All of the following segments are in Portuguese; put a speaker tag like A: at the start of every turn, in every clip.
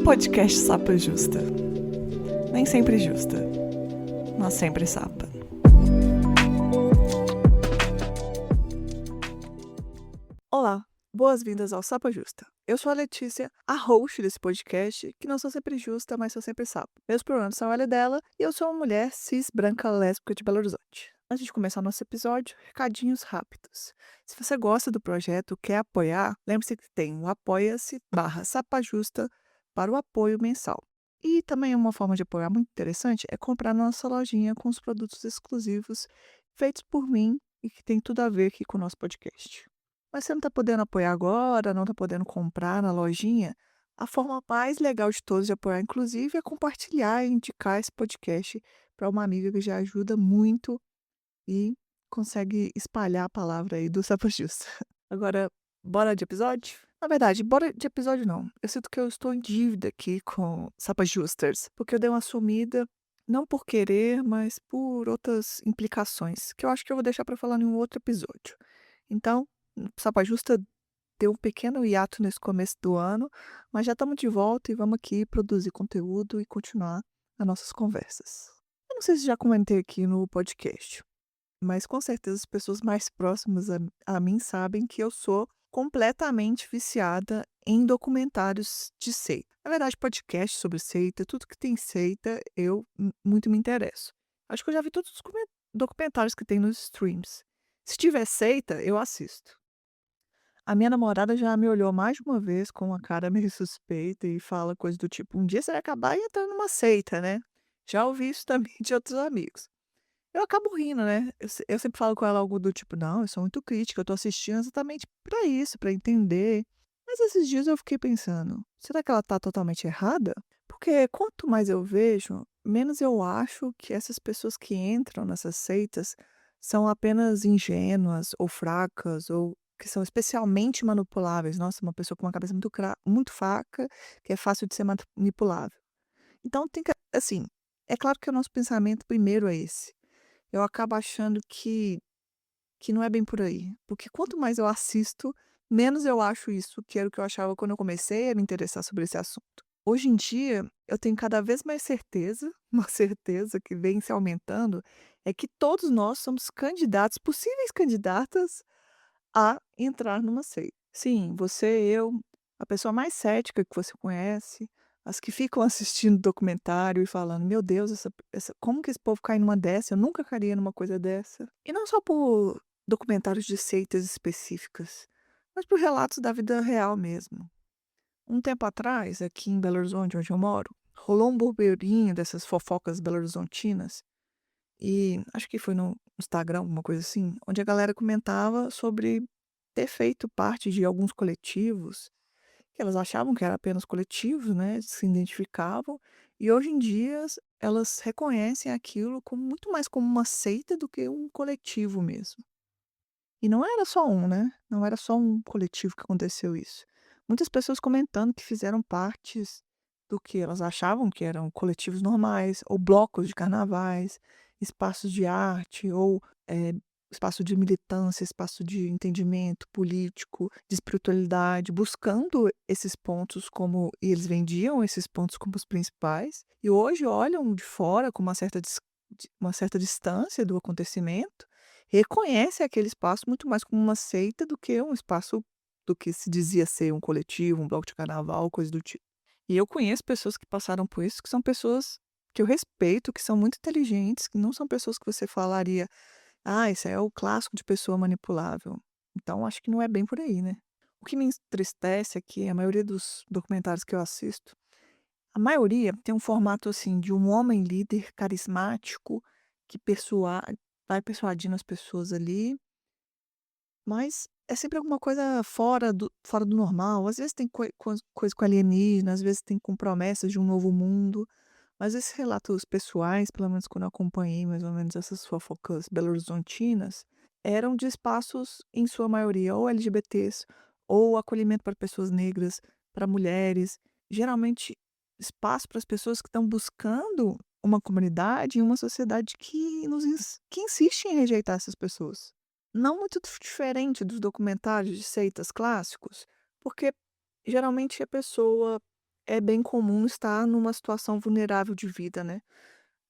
A: Podcast Sapa Justa. Nem sempre justa, mas sempre sapa. Olá, boas-vindas ao Sapa Justa. Eu sou a Letícia, a host desse podcast, que não sou sempre justa, mas sou sempre sapa. Meus pronomes são ela e dela, e eu sou uma mulher cis, branca, lésbica de Belo Horizonte. Antes de começar o nosso episódio, recadinhos rápidos. Se você gosta do projeto, quer apoiar, lembre-se que tem o apoia-se/sapajusta para o apoio mensal. E também uma forma de apoiar muito interessante é comprar na nossa lojinha com os produtos exclusivos feitos por mim e que tem tudo a ver aqui com o nosso podcast. Mas você não está podendo apoiar agora, não está podendo comprar na lojinha, a forma mais legal de todas de apoiar, inclusive, é compartilhar e indicar esse podcast para uma amiga que já ajuda muito e consegue espalhar a palavra aí do Sapa Justa. Agora, bora de episódio? Na verdade, bora de episódio não. Eu sinto que eu estou em dívida aqui com Sapa Justers, porque eu dei uma sumida, não por querer, mas por outras implicações, que eu acho que eu vou deixar para falar em um outro episódio. Então, Sapa Justa deu um pequeno hiato nesse começo do ano, mas já estamos de volta e vamos aqui produzir conteúdo e continuar as nossas conversas. Eu não sei se já comentei aqui no podcast, mas com certeza as pessoas mais próximas a mim sabem que eu sou completamente viciada em documentários de seita. Na verdade, podcast sobre seita, tudo que tem seita, eu muito me interesso. Acho que eu já vi todos os documentários que tem nos streams. Se tiver seita, eu assisto. A minha namorada já me olhou mais de uma vez com uma cara meio suspeita e fala coisa do tipo: um dia você vai acabar entrando numa seita, né? Já ouvi isso também de outros amigos. Eu acabo rindo, né? Eu sempre falo com ela algo do tipo: não, eu sou muito crítica, eu tô assistindo exatamente pra isso, pra entender. Mas esses dias eu fiquei pensando: será que ela tá totalmente errada? Porque quanto mais eu vejo, menos eu acho que essas pessoas que entram nessas seitas são apenas ingênuas ou fracas ou que são especialmente manipuláveis. Nossa, uma pessoa com uma cabeça muito fraca, que é fácil de ser manipulável. Então tem que, assim, é claro que o nosso pensamento primeiro é esse. Eu acabo achando que não é bem por aí, porque quanto mais eu assisto, menos eu acho isso, que era o que eu achava quando eu comecei a me interessar sobre esse assunto. Hoje em dia, eu tenho cada vez mais certeza, uma certeza que vem se aumentando, é que todos nós somos candidatos, possíveis candidatas a entrar numa seita. Sim, você, eu, a pessoa mais cética que você conhece, as que ficam assistindo documentário e falando: meu Deus, como que esse povo cai numa dessa? Eu nunca cairia numa coisa dessa. E não só por documentários de seitas específicas, mas por relatos da vida real mesmo. Um tempo atrás, aqui em Belo Horizonte, onde eu moro, rolou um burburinho dessas fofocas belo-horizontinas, e acho que foi no Instagram, alguma coisa assim, onde a galera comentava sobre ter feito parte de alguns coletivos, que elas achavam que eram apenas coletivos, né, se identificavam, e hoje em dia elas reconhecem aquilo como muito mais como uma seita do que um coletivo mesmo. E não era só um, né, não era só um coletivo que aconteceu isso. Muitas pessoas comentando que fizeram partes do que elas achavam que eram coletivos normais, ou blocos de carnavais, espaços de arte, ou espaço de militância, espaço de entendimento político, de espiritualidade, buscando esses pontos como e eles vendiam esses pontos como os principais, e hoje olham de fora com uma certa distância do acontecimento, reconhece aquele espaço muito mais como uma seita do que um espaço do que se dizia ser um coletivo, um bloco de carnaval, coisa do tipo. E eu conheço pessoas que passaram por isso, que são pessoas que eu respeito, que são muito inteligentes, que não são pessoas que você falaria: "Ah, esse é o clássico de pessoa manipulável". Então acho que não é bem por aí, né. O que me entristece é que a maioria dos documentários que eu assisto, a maioria tem um formato, assim, de um homem líder carismático que vai persuadindo as pessoas ali, mas é sempre alguma coisa fora do normal. Às vezes tem coisa com alienígena, às vezes tem com promessas de um novo mundo, mas esses relatos pessoais, pelo menos quando eu acompanhei mais ou menos essas fofocas belo-horizontinas, eram de espaços, em sua maioria, ou LGBTs, ou acolhimento para pessoas negras, para mulheres, geralmente espaço para as pessoas que estão buscando uma comunidade e uma sociedade que insiste em rejeitar essas pessoas. Não muito diferente dos documentários de seitas clássicos, porque geralmente a pessoa é bem comum estar numa situação vulnerável de vida, né.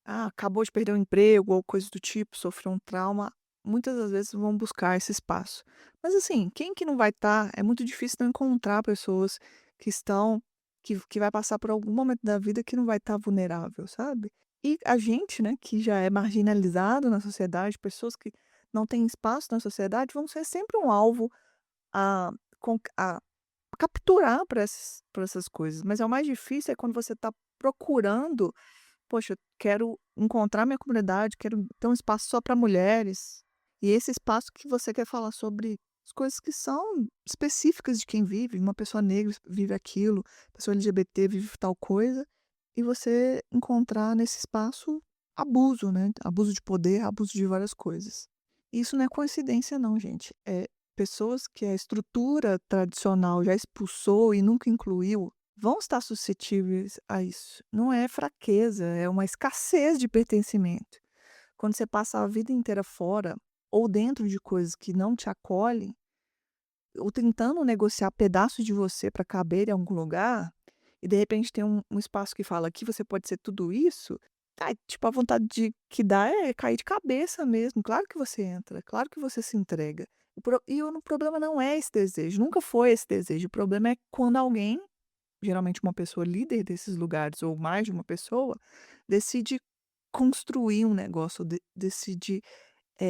A: Ah, acabou de perder o emprego ou coisa do tipo, sofreu um trauma, muitas das vezes vão buscar esse espaço. Mas assim, quem que não vai estar, é muito difícil não encontrar pessoas que estão que vai passar por algum momento da vida que não vai estar vulnerável, sabe. E a gente, né, que já é marginalizado na sociedade, pessoas que não têm espaço na sociedade, vão ser sempre um alvo a a capturar para essas coisas, mas é o mais difícil é quando você está procurando: "Poxa, eu quero encontrar minha comunidade, quero ter um espaço só para mulheres", e esse espaço que você quer falar sobre as coisas que são específicas de quem vive, uma pessoa negra vive aquilo, pessoa LGBT vive tal coisa, e você encontrar nesse espaço abuso, né, abuso de poder, abuso de várias coisas. Isso não é coincidência não, gente, é pessoas que a estrutura tradicional já expulsou e nunca incluiu, vão estar suscetíveis a isso. Não é fraqueza, é uma escassez de pertencimento. Quando você passa a vida inteira fora ou dentro de coisas que não te acolhem, ou tentando negociar pedaços de você para caber em algum lugar, e de repente tem um espaço que fala: "Aqui você pode ser tudo isso", ai, tipo, a vontade que dá é cair de cabeça mesmo. Claro que você entra, claro que você se entrega. O problema não é esse desejo, nunca foi esse desejo, o problema é quando alguém, geralmente uma pessoa líder desses lugares ou mais de uma pessoa, decide construir um negócio, decide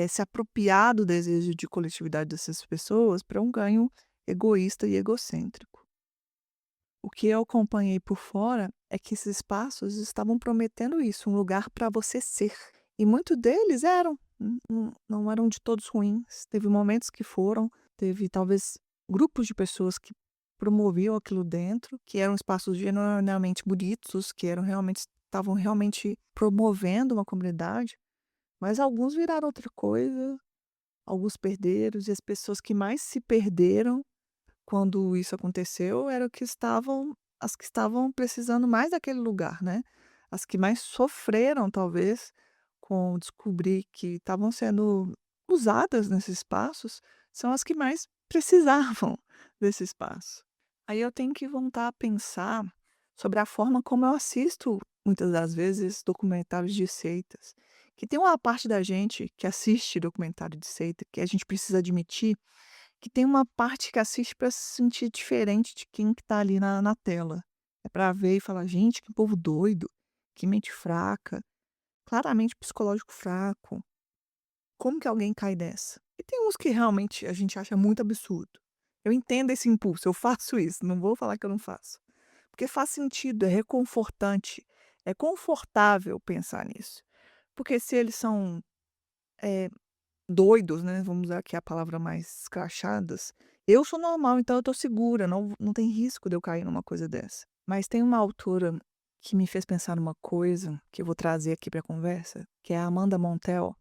A: se apropriar do desejo de coletividade dessas pessoas para um ganho egoísta e egocêntrico. O que eu acompanhei por fora é que esses espaços estavam prometendo isso, um lugar para você ser. E muitos deles eram, não eram de todos ruins. Teve momentos que foram, teve talvez grupos de pessoas que promoviam aquilo dentro, que eram espaços genuinamente bonitos, que eram realmente estavam realmente promovendo uma comunidade, mas alguns viraram outra coisa, alguns perderam, e as pessoas que mais se perderam quando isso aconteceu eram que estavam as que estavam precisando mais daquele lugar, né. As que mais sofreram talvez com descobrir que estavam sendo usadas nesses espaços, são as que mais precisavam desse espaço. Aí eu tenho que voltar a pensar sobre a forma como eu assisto, muitas das vezes, documentários de seitas, que tem uma parte da gente que assiste documentário de seita que a gente precisa admitir que tem uma parte que assiste para se sentir diferente de quem que tá ali na tela. É para ver e falar: "Gente, que povo doido, que mente fraca, claramente psicológico fraco. Como que alguém cai dessa?". E tem uns que realmente a gente acha muito absurdo. Eu entendo esse impulso, eu faço isso, não vou falar que eu não faço. Porque faz sentido, é reconfortante, é confortável pensar nisso. Porque se eles são, eh doidos, né, vamos usar aqui a palavra mais escrachadas. Eu sou normal, então eu tô segura, não tem risco de eu cair numa coisa dessa. Mas tem uma autora que me fez pensar numa coisa, que eu vou trazer aqui pra conversa, que é a Amanda Montell.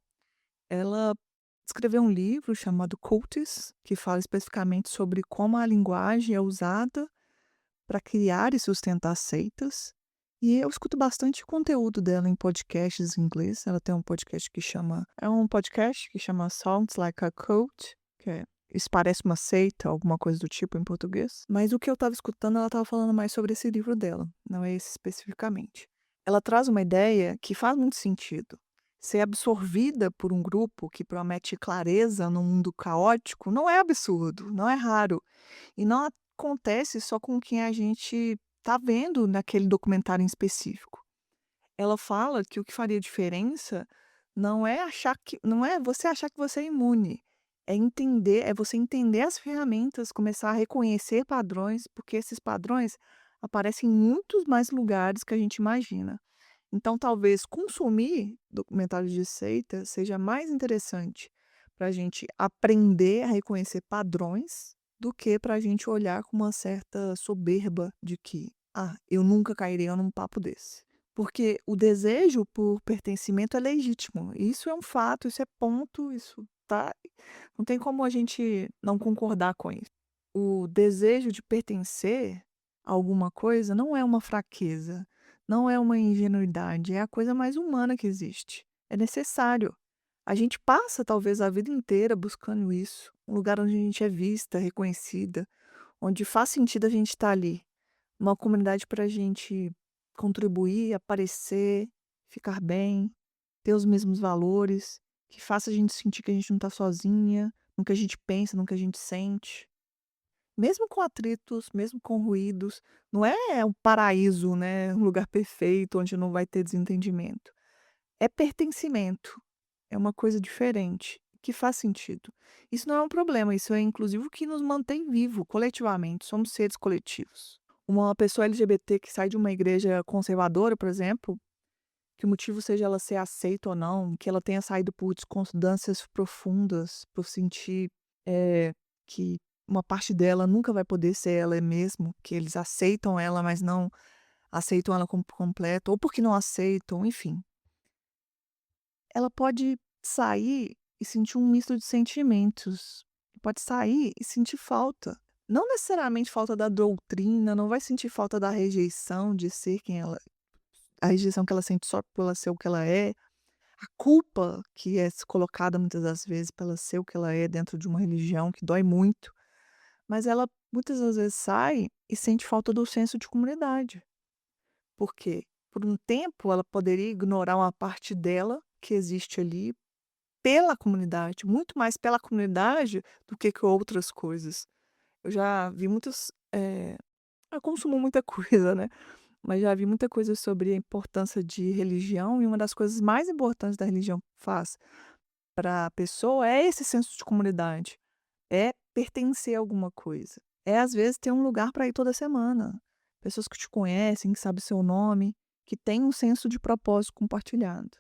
A: Ela escreveu um livro chamado Cults, que fala especificamente sobre como a linguagem é usada para criar e sustentar seitas. E eu escuto bastante conteúdo dela em podcasts em inglês. Ela tem um podcast que chama Sounds Like a Cult, que é Isso Parece uma Seita, alguma coisa do tipo em português. Mas o que eu estava escutando, ela estava falando mais sobre esse livro dela, não é esse especificamente. Ela traz uma ideia que faz muito sentido. Ser absorvida por um grupo que promete clareza num mundo caótico não é absurdo, não é raro. E não acontece só com quem a gente tá vendo naquele documentário em específico. Ela fala que o que faria diferença não é você achar que você é imune, é você entender as ferramentas, começar a reconhecer padrões, porque esses padrões aparecem em muitos mais lugares que a gente imagina. Então, talvez consumir documentários de seita seja mais interessante para a gente aprender a reconhecer padrões do que para a gente olhar com uma certa soberba de que, ah, eu nunca cairia num papo desse. Porque o desejo por pertencimento é legítimo. Isso é um fato, isso é ponto, isso tá. Não tem como a gente não concordar com isso. O desejo de pertencer a alguma coisa não é uma fraqueza, não é uma ingenuidade, é a coisa mais humana que existe. É necessário. A gente passa talvez a vida inteira buscando isso, um lugar onde a gente é vista, reconhecida, onde faz sentido a gente estar ali. uma comunidade para a gente contribuir, aparecer, ficar bem, ter os mesmos valores, que faça a gente sentir que a gente não está sozinha, no que a gente pensa, no que a gente sente. Mesmo com atritos, mesmo com ruídos, não é um paraíso, né, um lugar perfeito onde não vai ter desentendimento. É pertencimento, é uma coisa diferente, que faz sentido. Isso não é um problema, isso é inclusive o que nos mantém vivo coletivamente, somos seres coletivos. Uma pessoa LGBT que sai de uma igreja conservadora, por exemplo, que o motivo seja ela ser aceita ou não, que ela tenha saído por discordâncias profundas, por sentir, que uma parte dela nunca vai poder ser ela mesmo, que eles aceitam ela, mas não aceitam ela como completa, ou porque não aceitam, enfim. Ela pode sair e sentir um misto de sentimentos. Pode sair e sentir falta. Não necessariamente falta da doutrina, não vai sentir falta da rejeição de ser quem ela, a rejeição que ela sente só por ela ser o que ela é, a culpa que é colocada muitas das vezes pela ser o que ela é dentro de uma religião que dói muito, mas ela muitas das vezes sai e sente falta do senso de comunidade. Por quê? Por um tempo ela poderia ignorar uma parte dela que existe ali pela comunidade, muito mais pela comunidade do que outras coisas. Eu já vi muitas, eu consumo muita coisa, né, mas já vi muita coisa sobre a importância de religião, e uma das coisas mais importantes da religião faz para a pessoa é esse senso de comunidade, é pertencer a alguma coisa, é às vezes ter um lugar para ir toda semana, pessoas que te conhecem, que sabem seu nome, que têm um senso de propósito compartilhado.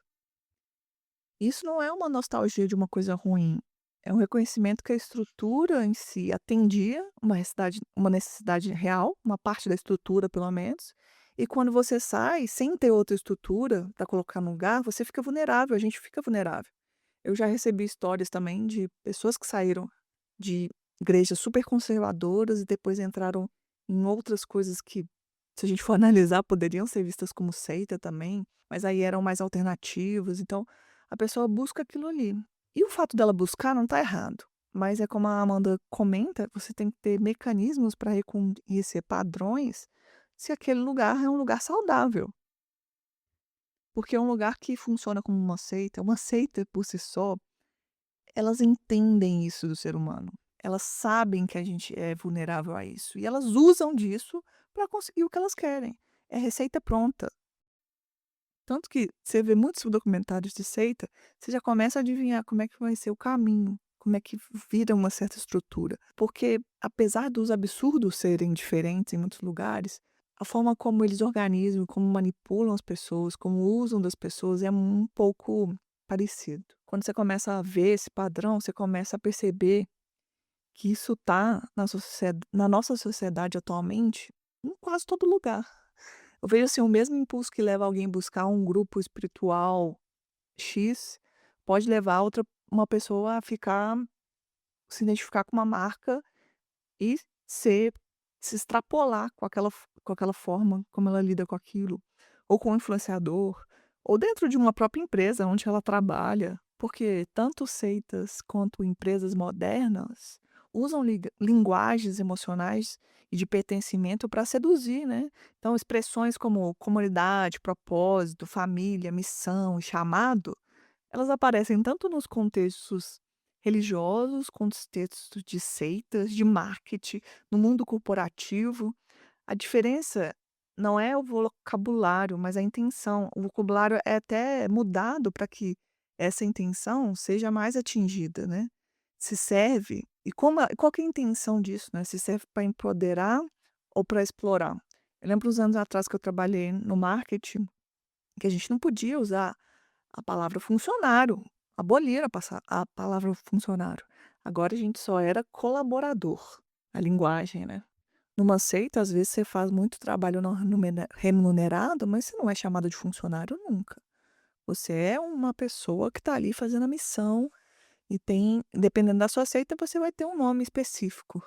A: Isso não é uma nostalgia de uma coisa ruim, é um reconhecimento que a estrutura em si atendia uma necessidade real, uma parte da estrutura pelo menos, e quando você sai sem ter outra estrutura para colocar no lugar, você fica vulnerável, a gente fica vulnerável. Eu já recebi histórias também de pessoas que saíram de igrejas super conservadoras e depois entraram em outras coisas que, se a gente for analisar, poderiam ser vistas como seita também, mas aí eram mais alternativas. Então, a pessoa busca aquilo ali. E o fato dela buscar não está errado. Mas é como a Amanda comenta, você tem que ter mecanismos para reconhecer padrões se aquele lugar é um lugar saudável. Porque é um lugar que funciona como uma seita por si só, elas entendem isso do ser humano. Elas sabem que a gente é vulnerável a isso. E elas usam disso para conseguir o que elas querem. É receita pronta. Tanto que você vê muitos documentários de seita, você já começa a adivinhar como é que vai ser o caminho, como é que vira uma certa estrutura. Porque, apesar dos absurdos serem diferentes em muitos lugares, a forma como eles organizam, como manipulam as pessoas, como usam das pessoas é um pouco parecido. Quando você começa a ver esse padrão, você começa a perceber que isso está na nossa sociedade atualmente em quase todo lugar. Eu vejo assim, o mesmo impulso que leva alguém a buscar um grupo espiritual X, pode levar uma pessoa a se identificar com uma marca e ser se extrapolar com aquela forma como ela lida com aquilo, ou com o influenciador, ou dentro de uma própria empresa onde ela trabalha, porque tanto seitas quanto empresas modernas usam linguagens emocionais e de pertencimento para seduzir, né. Então expressões como comunidade, propósito, família, missão e chamado, elas aparecem tanto nos contextos religiosos, contextos de seitas, de marketing, no mundo corporativo. A diferença não é o vocabulário, mas a intenção. O vocabulário é até mudado para que essa intenção seja mais atingida, né. Se serve e qual que é a intenção disso, né, se serve para empoderar ou para explorar. Eu lembro uns anos atrás que eu trabalhei no marketing, que a gente não podia usar a palavra funcionário, aboliram a palavra funcionário. Agora a gente só era colaborador, a linguagem, né. Numa seita, às vezes, você faz muito trabalho não remunerado, mas você não é chamado de funcionário nunca. Você é uma pessoa que está ali fazendo a missão e tem dependendo da sua seita, você vai ter um nome específico,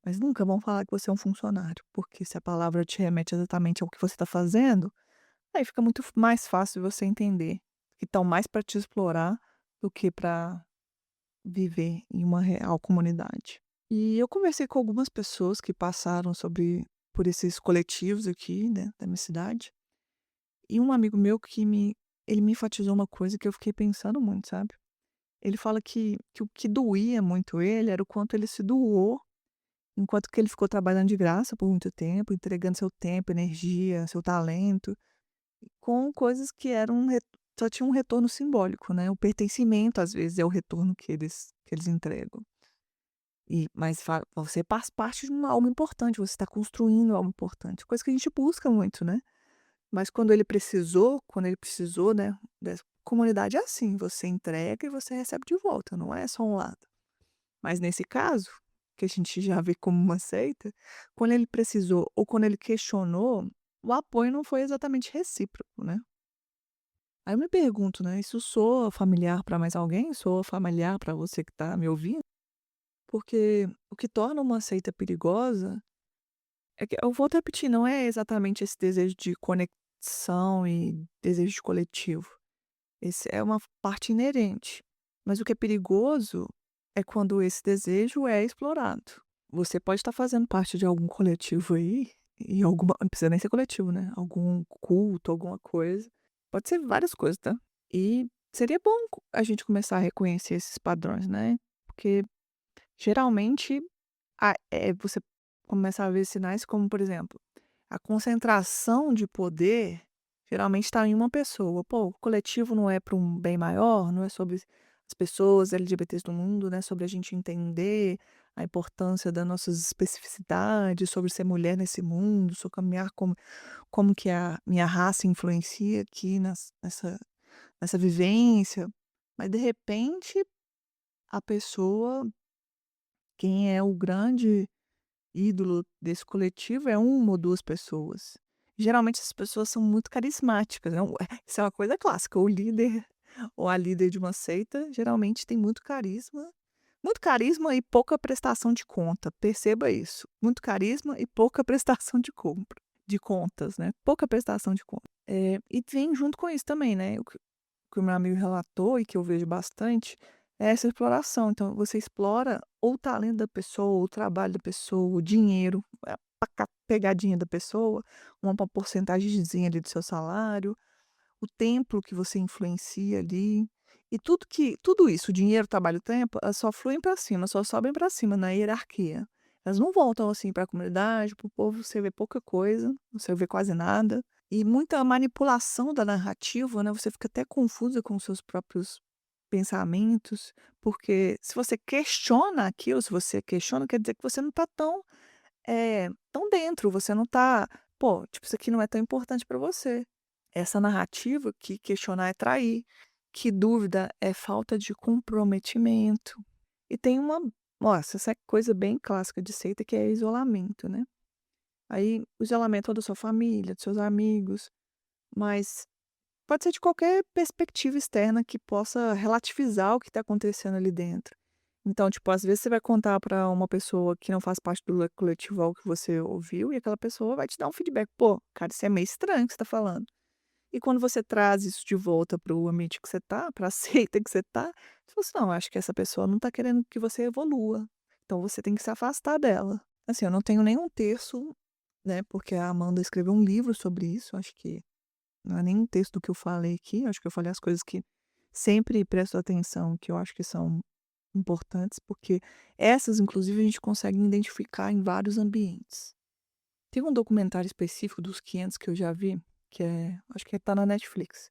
A: mas nunca vão falar que você é um funcionário, porque se a palavra te remete exatamente ao que você está fazendo, aí fica muito mais fácil você entender que estão mais para te explorar do que para viver em uma real comunidade. E eu conversei com algumas pessoas que passaram sobre por esses coletivos aqui, né, da minha cidade. E um amigo meu ele me enfatizou uma coisa que eu fiquei pensando muito, sabe. Ele fala que o que doía muito ele era o quanto ele se doou, enquanto que ele ficou trabalhando de graça por muito tempo, entregando seu tempo, energia, seu talento, com coisas que eram só tinha um retorno simbólico, né, o pertencimento às vezes é o retorno que eles entregam. Mas você faz parte de algo importante, você está construindo algo importante, coisa que a gente busca muito, né. Mas quando ele precisou, né, dessa comunidade é assim, você entrega e você recebe de volta, não é só um lado. Mas nesse caso, que a gente já vê como uma seita, quando ele precisou ou quando ele questionou, o apoio não foi exatamente recíproco, né. Aí eu me pergunto, né, isso soa familiar para mais alguém? Soa familiar para você que está me ouvindo? Porque o que torna uma seita perigosa é que eu volto a repetir, não é exatamente esse desejo de conexão e desejo de coletivo. Esse é uma parte inerente. Mas o que é perigoso é quando esse desejo é explorado. Você pode estar fazendo parte de algum coletivo aí, e alguma não precisa nem ser coletivo, né, algum culto, alguma coisa. Pode ser várias coisas, tá. E seria bom a gente começar a reconhecer esses padrões, né, porque geralmente você começa a ver sinais como, por exemplo, a concentração de poder geralmente está em uma pessoa. Pô, o coletivo não é para um bem maior, não é sobre as pessoas LGBTs do mundo, né? Sobre a gente entender a importância das nossas especificidades, sobre ser mulher nesse mundo, sobre caminhar como que a minha raça influencia aqui nessa vivência. Mas de repente a pessoa, quem é o grande ídolo desse coletivo é uma ou 2 pessoas. Geralmente essas pessoas são muito carismáticas, né, isso é uma coisa clássica, o líder ou a líder de uma seita geralmente tem muito carisma e pouca prestação de conta, perceba isso, muito carisma e pouca prestação de contas, né, pouca prestação de conta. E vem junto com isso também, né, o que o meu amigo relatou e que eu vejo bastante, é essa exploração. Então você explora ou o talento da pessoa, ou o trabalho da pessoa, o dinheiro, a pegadinha da pessoa, uma porcentagemzinha ali do seu salário, o tempo que você influencia ali, e tudo isso, o dinheiro, o trabalho, o tempo, elas só fluem para cima, só sobem para cima na hierarquia. Elas não voltam, assim, para a comunidade, para o povo, você vê pouca coisa, você vê quase nada. E muita manipulação da narrativa, né, você fica até confusa com os seus próprios pensamentos, porque se você questiona aquilo, se você questiona, quer dizer que você não está tão dentro, você não está, "Pô, tipo, isso aqui não é tão importante para você". Essa narrativa que questionar é trair, que dúvida é falta de comprometimento. E tem essa coisa bem clássica de seita que é isolamento, né. Aí o isolamento ou da sua família, dos seus amigos, mas pode ser de qualquer perspectiva externa que possa relativizar o que está acontecendo ali dentro. Então, tipo, às vezes você vai contar para uma pessoa que não faz parte do coletivo algo que você ouviu e aquela pessoa vai te dar um feedback: "Pô, cara, isso é meio estranho o que você tá falando". E quando você traz isso de volta para o ambiente que você tá, para a seita que você tá, você fala assim: "Não, acho que essa pessoa não tá querendo que você evolua, então você tem que se afastar dela". Assim, eu não tenho nenhum terço, né, porque a Amanda escreveu um livro sobre isso, acho que não é nem um texto do que eu falei aqui, acho que eu falei as coisas que sempre presto atenção, que eu acho que são importantes, porque essas, inclusive, a gente consegue identificar em vários ambientes. Tem um documentário específico dos 500 que eu já vi, que acho que tá na Netflix,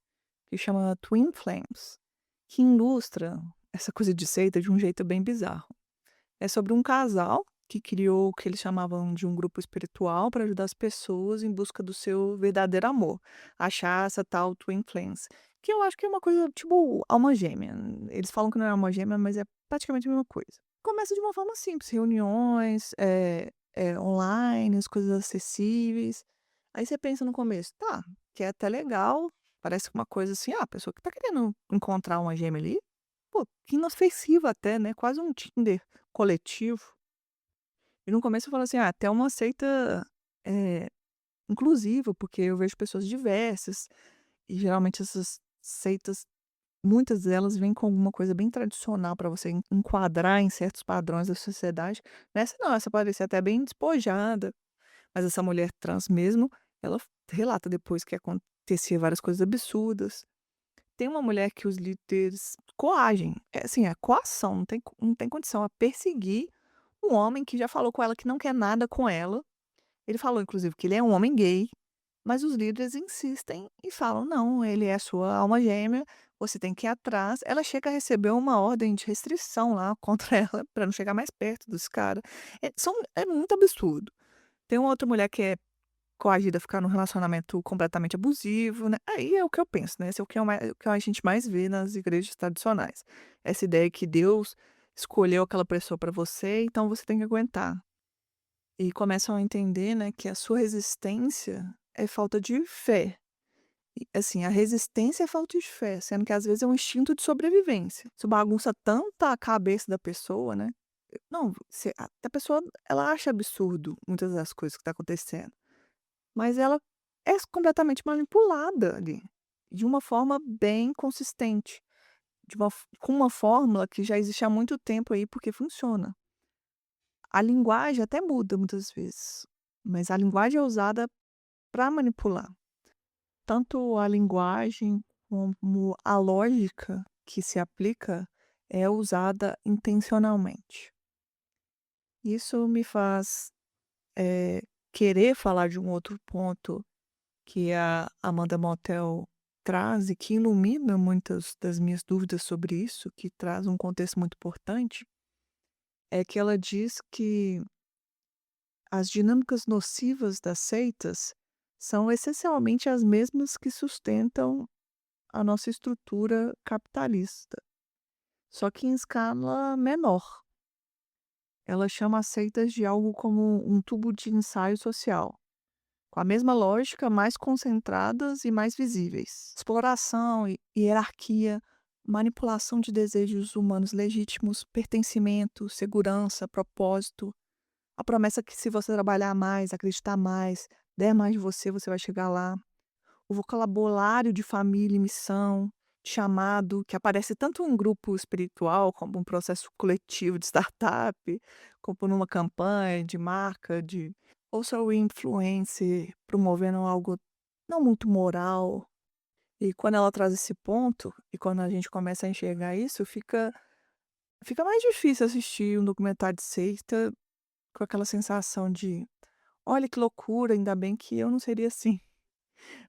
A: que chama Twin Flames, que ilustra essa coisa de seita de um jeito bem bizarro. É sobre um casal que criou o que eles chamavam de um grupo espiritual para ajudar as pessoas em busca do seu verdadeiro amor, achar essa tal Twin Flames, que eu acho que é uma coisa tipo alma gêmea. Eles falam que não é alma gêmea, mas é praticamente a mesma coisa. Começa de uma forma simples, reuniões, online, as coisas acessíveis. Aí você pensa no começo, tá, que é até legal, parece uma coisa assim, a pessoa que tá querendo encontrar uma gêmea ali, pô, que inofensiva até, né, quase um Tinder coletivo. E no começo eu falo assim: "Ah, até uma seita, eh, inclusiva", porque eu vejo pessoas diversas, e geralmente essas seitas, muitas delas vêm com alguma coisa bem tradicional para você enquadrar em certos padrões da sociedade. Nessa não, essa parecia até bem despojada, Mas essa mulher trans mesmo, ela relata depois que acontecia várias coisas absurdas. Tem uma mulher que os líderes coagem, é assim, é coação, não tem condição, a perseguir um homem que já falou com ela que não quer nada com ela. Ele falou inclusive que ele é um homem gay, mas os líderes insistem e falam: "Não, ele é sua alma gêmea, você tem que ir atrás". Ela chega a receber uma ordem de restrição lá contra ela, para não chegar mais perto dos cara. É muito absurdo. Tem uma outra mulher que é coagida a ficar num relacionamento completamente abusivo, né, aí é o que eu penso, né, esse é o que a gente mais vê nas igrejas tradicionais. Essa ideia que Deus escolheu aquela pessoa para você, então você tem que aguentar. E começam a entender, né, que a sua resistência é falta de fé. E, assim, a resistência é falta de fé, sendo que às vezes é um instinto de sobrevivência. Isso bagunça tanto a cabeça da pessoa, né. Não, a pessoa ela acha absurdo muitas das coisas que tá acontecendo, mas ela é completamente manipulada ali, de uma forma bem consistente, com uma fórmula que já existe há muito tempo aí, porque funciona. A linguagem até muda muitas vezes, mas a linguagem é usada para manipular. Tanto a linguagem como a lógica que se aplica é usada intencionalmente. Isso me faz, querer falar de um outro ponto que a Amanda Motel traz e que ilumina muitas das minhas dúvidas sobre isso, que traz um contexto muito importante, é que ela diz que as dinâmicas nocivas das seitas são essencialmente as mesmas que sustentam a nossa estrutura capitalista, só que em escala menor. Ela chama as seitas de algo como um tubo de ensaio social, com a mesma lógica, mais concentradas e mais visíveis. Exploração, hierarquia, manipulação de desejos humanos legítimos, pertencimento, segurança, propósito. A promessa que se você trabalhar mais, acreditar mais, der mais de você, você vai chegar lá. O vocabulário de família e missão, de chamado, que aparece tanto em um grupo espiritual, como um processo coletivo de startup, como numa campanha de marca, ou sou influencer promovendo algo não muito moral. E quando ela traz esse ponto, e quando a gente começa a enxergar isso, fica mais difícil assistir um documentário de seita com aquela sensação de: "Olha que loucura, ainda bem que eu não seria assim".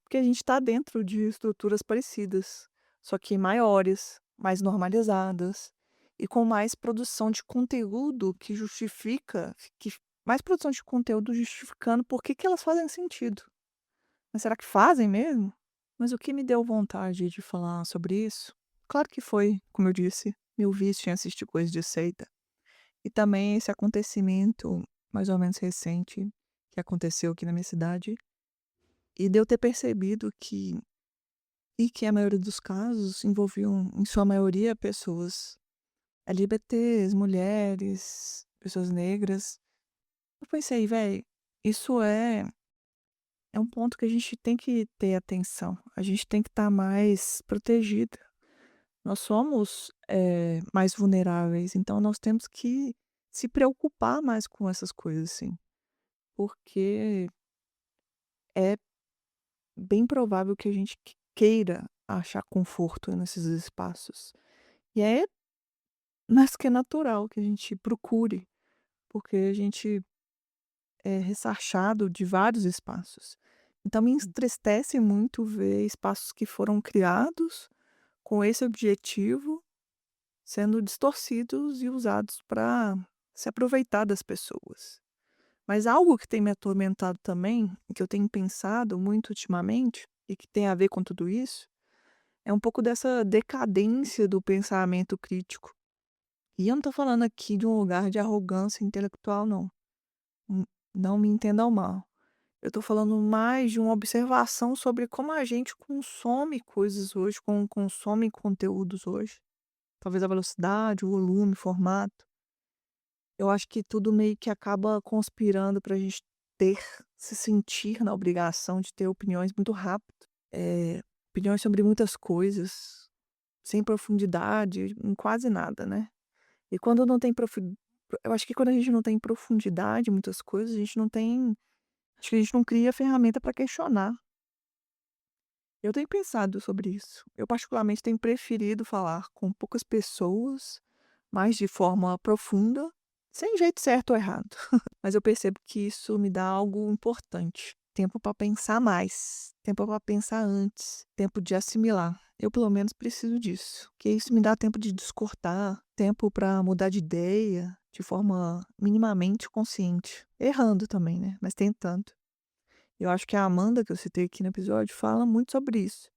A: Porque a gente está dentro de estruturas parecidas, só que maiores, mais normalizadas e com mais produção de conteúdo que justifica que mais produção de conteúdo justificando por que que elas fazem sentido. Mas será que fazem mesmo? Mas o que me deu vontade de falar sobre isso, claro que foi, como eu disse, meu vício em assistir coisas de seita, e também esse acontecimento mais ou menos recente que aconteceu aqui na minha cidade, e de eu ter percebido que a maioria dos casos envolviam, em sua maioria, pessoas LGBTs, mulheres, pessoas negras. Eu pensei: "Véi, isso é um ponto que a gente tem que ter atenção, a gente tem que estar mais protegida. Nós somos, mais vulneráveis, então nós temos que se preocupar mais com essas coisas, assim, porque é bem provável que a gente queira achar conforto nesses espaços. E é mais que natural que a gente procure, porque a gente é ressarchado de vários espaços. Então me entristece muito ver espaços que foram criados com esse objetivo sendo distorcidos e usados para se aproveitar das pessoas. Mas algo que tem me atormentado também, e que eu tenho pensado muito ultimamente, e que tem a ver com tudo isso, é um pouco dessa decadência do pensamento crítico. E eu não tô falando aqui de um lugar de arrogância intelectual não, não me entendam mal. Eu tô falando mais de uma observação sobre como a gente consome coisas hoje, como consome conteúdos hoje. Talvez a velocidade, o volume, o formato. Eu acho que tudo meio que acaba conspirando pra gente ter se sentir na obrigação de ter opiniões muito rápido. Opiniões sobre muitas coisas, sem profundidade em quase nada, né. E quando não tem eu acho que quando a gente não tem profundidade em muitas coisas, a gente não tem Acho que a gente não cria ferramenta para questionar. Eu tenho pensado sobre isso. Eu particularmente tenho preferido falar com poucas pessoas, mas de forma profunda, sem jeito certo ou errado. Mas eu percebo que isso me dá algo importante. Tempo para pensar mais, tempo para pensar antes, tempo de assimilar. Eu, pelo menos, preciso disso. Que isso me dá tempo de descortar, tempo para mudar de ideia de forma minimamente consciente. Errando também, né? Mas tentando. Eu acho que a Amanda, que eu citei aqui no episódio, fala muito sobre isso.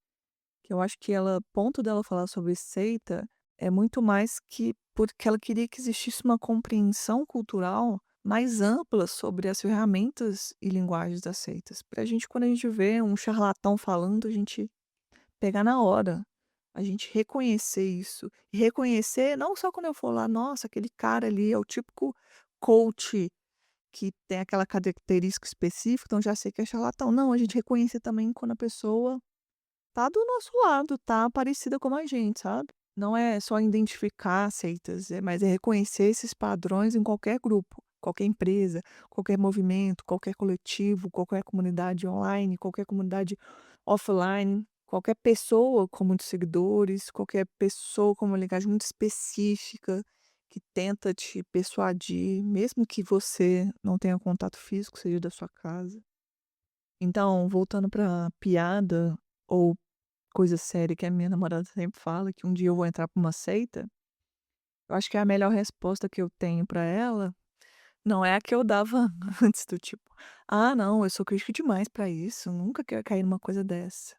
A: Que eu acho que ela, ponto dela falar sobre seita é muito mais que porque ela queria que existisse uma compreensão cultural mais ampla sobre as ferramentas e linguagens das seitas. Pra gente, quando a gente vê um charlatão falando, a gente pegar na hora, a gente reconhecer isso. E reconhecer, não só quando eu for lá, nossa, aquele cara ali é o típico coach que tem aquela característica específica, então já sei que é charlatão. Não, a gente reconhecer também quando a pessoa tá do nosso lado, tá parecida com a gente, sabe. Não é só identificar seitas, mas é reconhecer esses padrões em qualquer grupo, qualquer empresa, qualquer movimento, qualquer coletivo, qualquer comunidade online, qualquer comunidade offline, qualquer pessoa com muitos seguidores, qualquer pessoa com uma linguagem muito específica, que tenta te persuadir, mesmo que você não tenha contato físico, seja da sua casa. Então, voltando pra piada ou coisa séria que a minha namorada sempre fala, que um dia eu vou entrar pra uma seita, eu acho que a melhor resposta que eu tenho pra ela, não é a que eu dava antes, do tipo: "Ah, não, eu sou crítica demais pra isso, nunca que eu ia cair numa coisa dessa".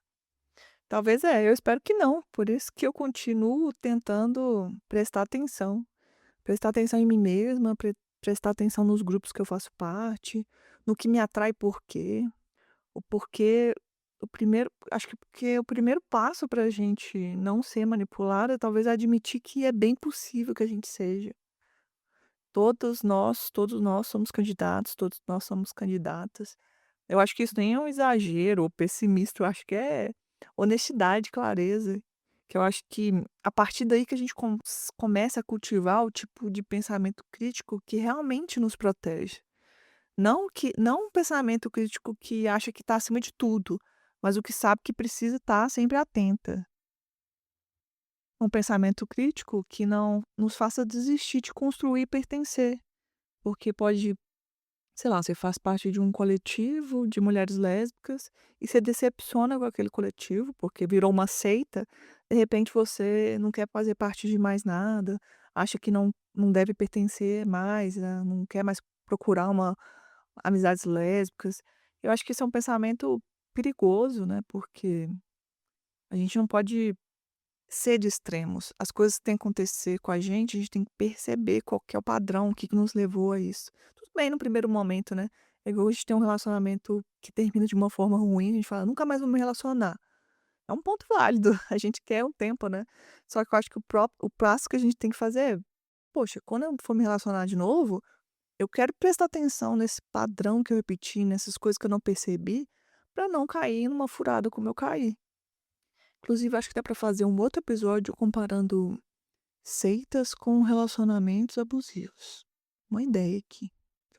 A: Talvez eu espero que não, por isso que eu continuo tentando prestar atenção em mim mesma, prestar atenção nos grupos que eu faço parte, no que me atrai por quê. O porquê o primeiro acho que porque o primeiro passo para a gente não ser manipulada, talvez, é admitir que é bem possível que a gente seja. Todos nós somos candidatos, todos nós somos candidatas. Eu acho que isso nem é um exagero ou pessimista, eu acho que é honestidade, clareza, que eu acho que a partir daí que a gente começa a cultivar o tipo de pensamento crítico que realmente nos protege. Não um pensamento crítico que acha que está acima de tudo, mas o que sabe que precisa estar sempre atenta. Um pensamento crítico que não nos faça desistir de construir e pertencer, porque pode, sei lá, você faz parte de um coletivo de mulheres lésbicas e se decepciona com aquele coletivo, porque virou uma seita, de repente você não quer fazer parte de mais nada, acha que não deve pertencer mais, não quer mais procurar uma amizades lésbicas. Eu acho que isso é um pensamento perigoso, né, porque a gente não pode ser de extremos. As coisas têm que acontecer com a gente tem que perceber qual que é o padrão, o que que nos levou a isso. Tudo bem no primeiro momento, né, é igual a gente tem um relacionamento que termina de uma forma ruim, a gente fala: "Nunca mais vou me relacionar". É um ponto válido, a gente quer um tempo, né. Só que eu acho que o passo que a gente tem que fazer é: "Poxa, quando eu for me relacionar de novo, eu quero prestar atenção nesse padrão que eu repeti, nessas coisas que eu não percebi, para não cair numa furada como eu caí". Inclusive, acho que dá para fazer um outro episódio comparando seitas com relacionamentos abusivos. Uma ideia aqui.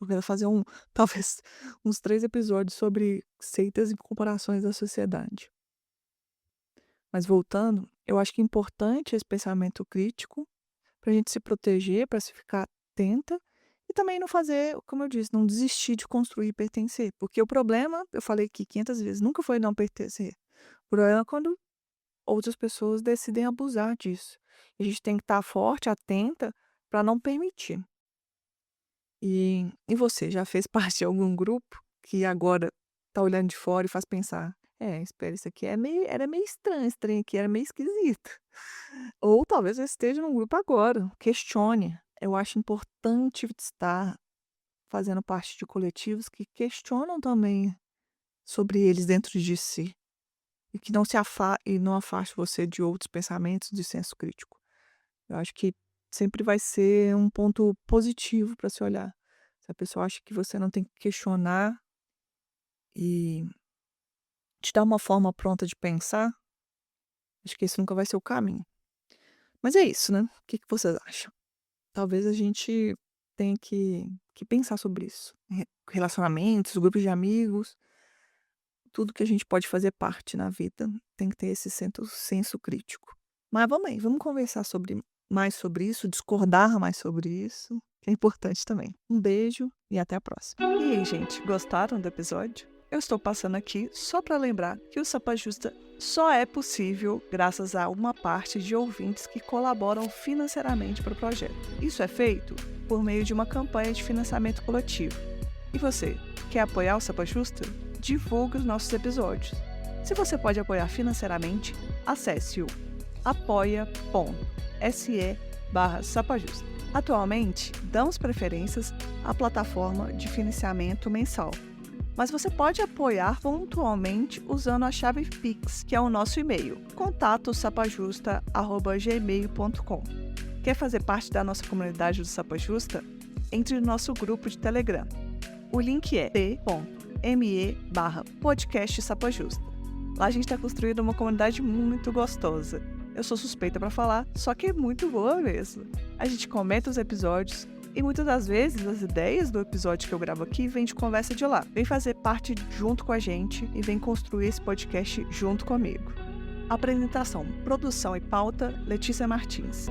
A: Eu quero fazer talvez uns 3 episódios sobre seitas e comparações da sociedade. Mas voltando, eu acho que é importante esse pensamento crítico para a gente se proteger, para se ficar atenta e também não fazer, como eu disse, não desistir de construir e pertencer. Porque o problema, eu falei aqui 500 vezes, nunca foi não pertencer. O problema é quando outras pessoas decidem abusar disso. E a gente tem que estar forte, atenta, para não permitir. E você, já fez parte de algum grupo que agora tá olhando de fora e faz pensar: "É, espera, isso aqui era meio estranho, esse trem aqui era meio esquisito". Ou talvez você esteja num grupo agora, questione. Eu acho importante estar fazendo parte de coletivos que questionam também sobre eles dentro de si, e que não afaste você de outros pensamentos de senso crítico. Eu acho que sempre vai ser um ponto positivo para se olhar. Se a pessoa acha que você não tem que questionar e te dar uma forma pronta de pensar, acho que esse nunca vai ser o caminho. Mas é isso, né. O que que vocês acham? Talvez a gente tem que pensar sobre isso. Relacionamentos, grupos de amigos, tudo que a gente pode fazer parte na vida tem que ter esse senso crítico. Mas vamos aí, vamos conversar mais sobre isso, discordar mais sobre isso, que é importante também. Um beijo e até a próxima. E aí, gente, gostaram do episódio? Eu estou passando aqui só para lembrar que o Sapa Justa só é possível graças a uma parte de ouvintes que colaboram financeiramente para o projeto. Isso é feito por meio de uma campanha de financiamento coletivo. E você, quer apoiar o Sapa Justa? Divulgue os nossos episódios. Se você pode apoiar financeiramente, acesse o apoia.se/sapajusta. Atualmente, damos preferências à plataforma de financiamento mensal, mas você pode apoiar pontualmente usando a chave Pix, que é o nosso e-mail, contato@sapajusta@gmail.com. Quer fazer parte da nossa comunidade do Sapa Justa? Entre no nosso grupo de Telegram. O link é t.me/podcast Sapa Justa. Lá a gente está construindo uma comunidade muito gostosa. Eu sou suspeita para falar, só que é muito boa mesmo. A gente comenta os episódios e muitas das vezes as ideias do episódio que eu gravo aqui vêm de conversa de lá. Vem fazer parte junto com a gente e vem construir esse podcast junto comigo. Apresentação, produção e pauta, Letícia Martins.